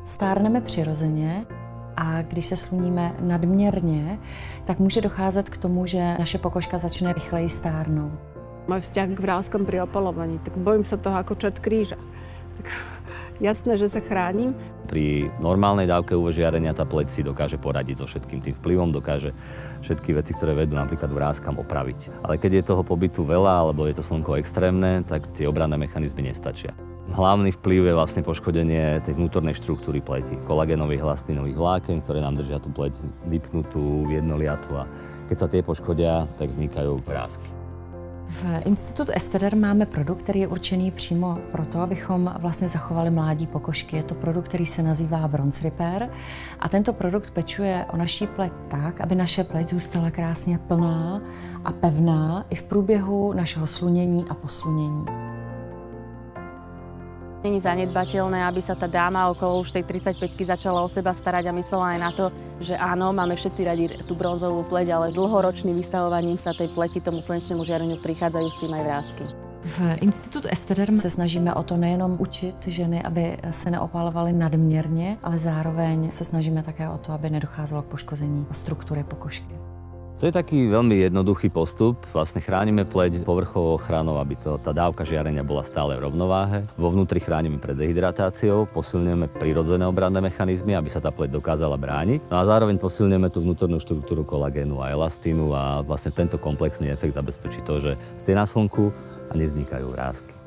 Stárneme přirozeně a když se sluníme nadměrně, tak může docházet k tomu, že naše pokožka začne rychleji stárnout. Môj vzťah k vráskom pri opalovaní, tak bojím sa toho ako čert kríža. Tak jasné, že sa chránim. Pri normálnej dávke UV žiarenia tá pleť si dokáže poradiť so všetkým tým vplyvom, dokáže všetky veci, ktoré vedú napríklad vráskam, opraviť. Ale keď je toho pobytu veľa, alebo je to slnko extrémne, tak tie obranné mechanizmy nestačia. Hlavný vplyv je vlastne poškodenie tej vnútornej štruktúry pleti, kolagénových elastínových vláken, ktoré nám držia tú pleť vypnutú, jednoliatú, a keď sa tie poškodia, tak vznikajú vrásky. V Institutu Esteder máme produkt, který je určený přímo pro to, abychom vlastně zachovali mládí pokožky. Je to produkt, který se nazývá Bronze Repair a tento produkt pečuje o naší pleť tak, aby naše pleť zůstala krásně plná a pevná i v průběhu našeho slunění a poslunění. Není zanedbateľné, aby sa tá dáma okolo už tej 35-ky začala o seba starať a myslela aj na to, že áno, máme všetci radi tú bronzovú pleť, ale dlhoročným vystavovaním sa tej pleti tomu slnečnému žiareniu prichádzajú s tým aj vrásky. V Institutu Esteder se snažíme o to nejenom učit ženy, aby se neopalovaly nadměrně, ale zároveň se snažíme také o to, aby nedocházelo k poškození struktury pokožky. To je taký veľmi jednoduchý postup. Vlastne chránime pleť povrchovou ochranou, aby tá dávka žiarenia bola stále v rovnováhe. Vo vnútri chránime pred dehydratáciou, posilňujeme prirodzené obranné mechanizmy, aby sa tá pleť dokázala brániť. No a zároveň posilňujeme tú vnútornú štruktúru kolagénu a elastínu a vlastne tento komplexný efekt zabezpečí to, že ste na slnku a nevznikajú vrásky.